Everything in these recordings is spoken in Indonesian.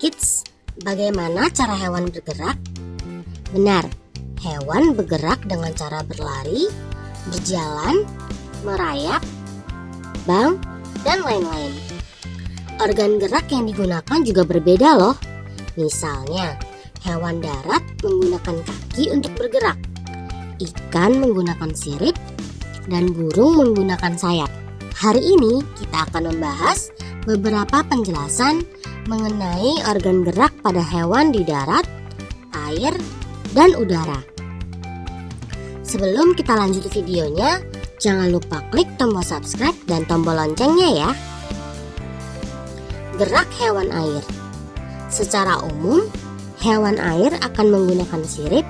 Kids, bagaimana cara hewan bergerak? Benar, hewan bergerak dengan cara berlari, berjalan, merayap, terbang, dan lain-lain. Organ gerak yang digunakan juga berbeda loh. Misalnya, hewan darat menggunakan kaki untuk bergerak, ikan menggunakan sirip, dan burung menggunakan sayap. Hari ini kita akan membahas beberapa penjelasan mengenai organ gerak pada hewan di darat, air, dan udara. Sebelum kita lanjut videonya, jangan lupa klik tombol subscribe dan tombol loncengnya ya. Gerak hewan air. Secara umum, hewan air akan menggunakan sirip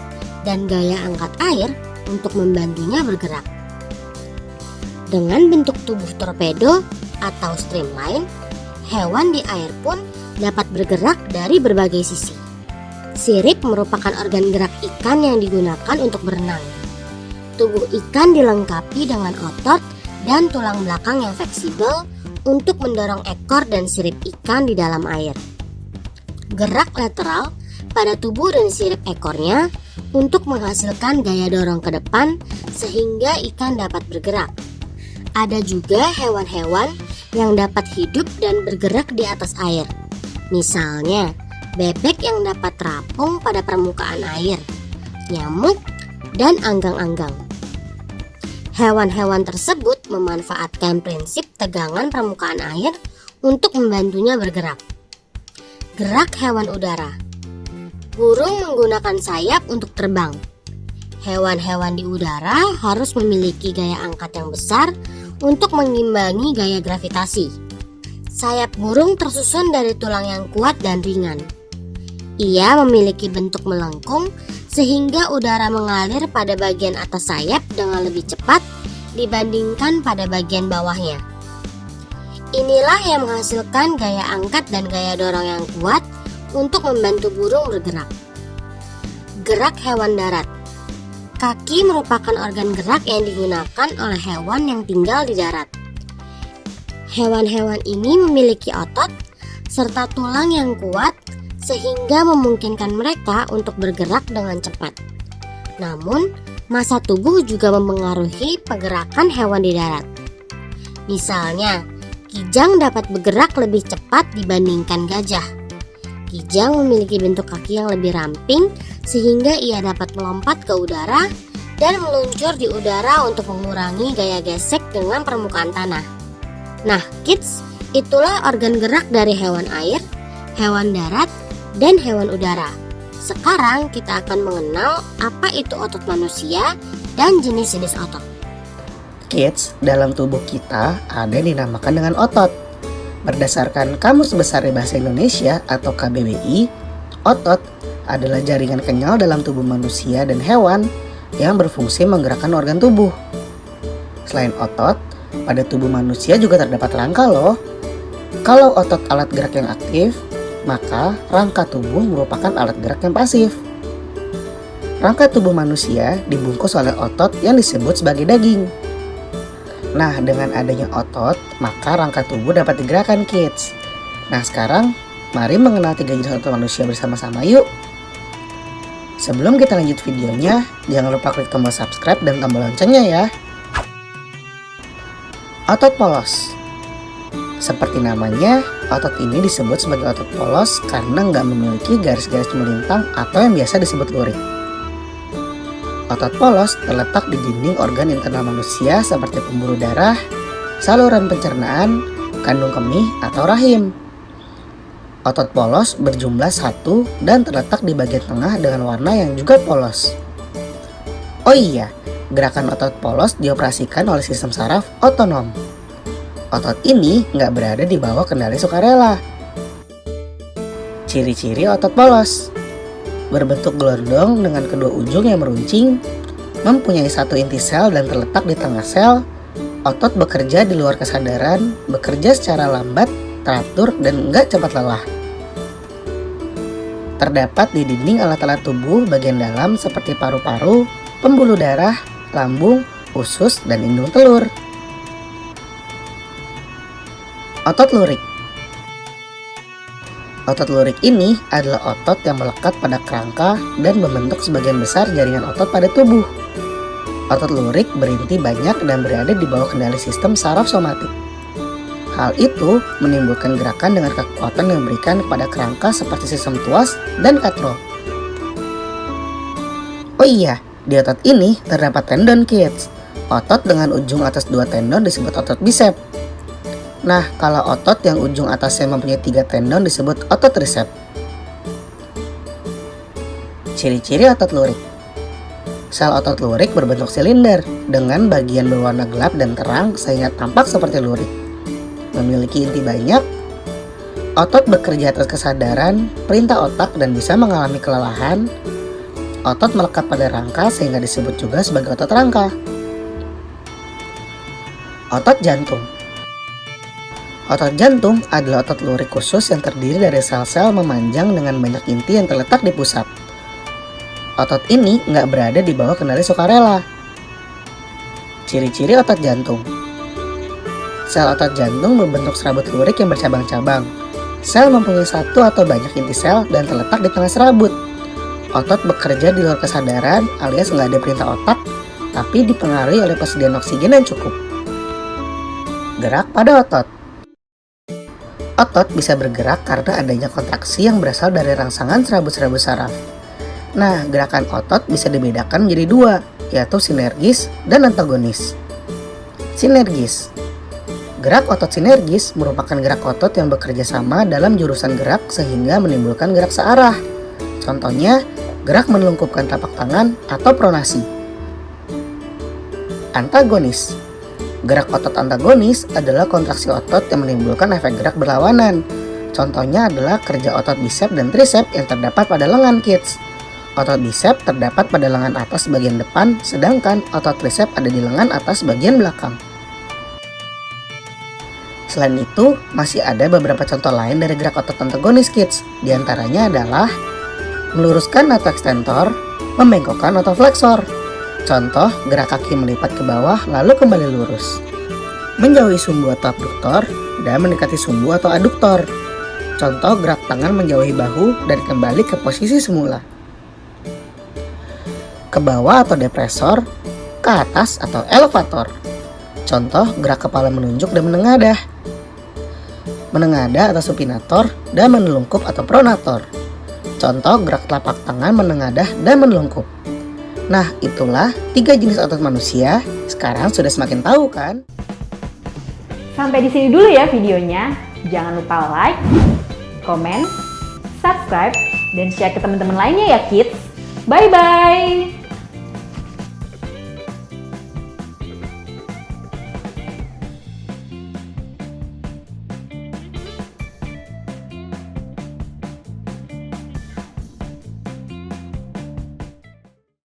dan gaya angkat air untuk membantunya bergerak. Dengan bentuk tubuh torpedo atau streamline, hewan di air pun dapat bergerak dari berbagai sisi. Sirip merupakan organ gerak ikan yang digunakan untuk berenang. Tubuh ikan dilengkapi dengan otot dan tulang belakang yang fleksibel untuk mendorong ekor dan sirip ikan di dalam air. Gerak lateral pada tubuh dan sirip ekornya untuk menghasilkan gaya dorong ke depan sehingga ikan dapat bergerak. Ada juga hewan-hewan yang dapat hidup dan bergerak di atas air. Misalnya, bebek yang dapat terapung pada permukaan air, nyamuk, dan anggang-anggang. Hewan-hewan tersebut memanfaatkan prinsip tegangan permukaan air untuk membantunya bergerak. Gerak hewan udara. Burung menggunakan sayap untuk terbang. Hewan-hewan di udara harus memiliki gaya angkat yang besar untuk mengimbangi gaya gravitasi. Sayap burung tersusun dari tulang yang kuat dan ringan. Ia memiliki bentuk melengkung sehingga udara mengalir pada bagian atas sayap dengan lebih cepat dibandingkan pada bagian bawahnya. Inilah yang menghasilkan gaya angkat dan gaya dorong yang kuat untuk membantu burung bergerak. Gerak hewan darat. Kaki merupakan organ gerak yang digunakan oleh hewan yang tinggal di darat. Hewan-hewan ini memiliki otot serta tulang yang kuat sehingga memungkinkan mereka untuk bergerak dengan cepat. Namun, massa tubuh juga mempengaruhi pergerakan hewan di darat. Misalnya, kijang dapat bergerak lebih cepat dibandingkan gajah. Kijang memiliki bentuk kaki yang lebih ramping sehingga ia dapat melompat ke udara dan meluncur di udara untuk mengurangi gaya gesek dengan permukaan tanah. Nah, kids, itulah organ gerak dari hewan air, hewan darat, dan hewan udara. Sekarang kita akan mengenal apa itu otot manusia dan jenis-jenis otot. Kids, dalam tubuh kita ada yang dinamakan dengan otot. Berdasarkan Kamus Besar Bahasa Indonesia atau KBBI, otot adalah jaringan kenyal dalam tubuh manusia dan hewan yang berfungsi menggerakkan organ tubuh. Selain otot, pada tubuh manusia juga terdapat rangka loh. Kalau otot alat gerak yang aktif, maka rangka tubuh merupakan alat gerak yang pasif. Rangka tubuh manusia dibungkus oleh otot yang disebut sebagai daging. Nah, dengan adanya otot, maka rangka tubuh dapat digerakkan, kids. Nah, sekarang mari mengenal 3 jenis otot manusia bersama-sama yuk. Sebelum kita lanjut videonya, jangan lupa klik tombol subscribe dan tombol loncengnya ya. Otot polos. Seperti namanya, otot ini disebut sebagai otot polos karena nggak memiliki garis-garis melintang atau yang biasa disebut lurik. Otot polos terletak di dinding organ internal manusia seperti pembuluh darah, saluran pencernaan, kandung kemih, atau rahim. Otot polos berjumlah 1 dan terletak di bagian tengah dengan warna yang juga polos. Oh iya, gerakan otot polos dioperasikan oleh sistem saraf otonom. Otot ini nggak berada di bawah kendali sukarela. Ciri-ciri otot polos: berbentuk gelondong dengan kedua ujung yang meruncing, mempunyai 1 inti sel dan terletak di tengah sel. Otot bekerja di luar kesadaran, bekerja secara lambat, teratur, dan nggak cepat lelah. Terdapat di dinding alat-alat tubuh bagian dalam seperti paru-paru, pembuluh darah, lambung, usus, dan indung telur. Otot lurik. Otot lurik ini adalah otot yang melekat pada kerangka dan membentuk sebagian besar jaringan otot pada tubuh. Otot lurik berinti banyak dan berada di bawah kendali sistem saraf somatik. Hal itu menimbulkan gerakan dengan kekuatan yang diberikan kepada kerangka seperti sistem tuas dan katrol. Oh iya, di otot ini terdapat tendon, kids. Otot dengan ujung atas 2 tendon disebut otot bisep. Nah, kalau otot yang ujung atasnya mempunyai 3 tendon disebut otot trisep. Ciri-ciri otot lurik. Sel otot lurik berbentuk silinder dengan bagian berwarna gelap dan terang sehingga tampak seperti lurik. Memiliki inti banyak. Otot bekerja atas kesadaran, perintah otak dan bisa mengalami kelelahan. Otot melekat pada rangka sehingga disebut juga sebagai otot rangka. Otot jantung. Otot jantung adalah otot lurik khusus yang terdiri dari sel-sel memanjang dengan banyak inti yang terletak di pusat. Otot ini nggak berada di bawah kendali sukarela. Ciri-ciri otot jantung. Sel otot jantung membentuk serabut lurik yang bercabang-cabang. Sel mempunyai 1 atau banyak inti sel dan terletak di tengah serabut. Otot bekerja di luar kesadaran alias nggak ada perintah otak, tapi dipengaruhi oleh persediaan oksigen yang cukup. Gerak pada otot. Otot bisa bergerak karena adanya kontraksi yang berasal dari rangsangan serabut-serabut saraf. Nah, gerakan otot bisa dibedakan menjadi 2, yaitu sinergis dan antagonis. Sinergis. Gerak otot sinergis merupakan gerak otot yang bekerja sama dalam jurusan gerak sehingga menimbulkan gerak searah. Contohnya, gerak melengkupkan telapak tangan atau pronasi. Antagonis. Gerak otot antagonis adalah kontraksi otot yang menimbulkan efek gerak berlawanan. Contohnya adalah kerja otot bisep dan trisep yang terdapat pada lengan, kids. Otot bisep terdapat pada lengan atas bagian depan, sedangkan otot trisep ada di lengan atas bagian belakang. Selain itu, masih ada beberapa contoh lain dari gerak otot antagonis, kids. Di antaranya adalah meluruskan atau ekstentor, membengkokkan atau fleksor. Contoh, gerak kaki melipat ke bawah lalu kembali lurus. Menjauhi sumbu atau abduktor dan mendekati sumbu atau aduktor. Contoh, gerak tangan menjauhi bahu dan kembali ke posisi semula. Ke bawah atau depresor, ke atas atau elevator. Contoh, gerak kepala menunjuk dan menengadah. Menengadah atau supinator dan menelungkup atau pronator. Contoh, gerak telapak tangan menengadah dan menelungkup. Nah, itulah 3 jenis otot manusia. Sekarang sudah semakin tahu kan? Sampai di sini dulu ya videonya. Jangan lupa like, komen, subscribe, dan share ke teman-teman lainnya ya kids. Bye-bye!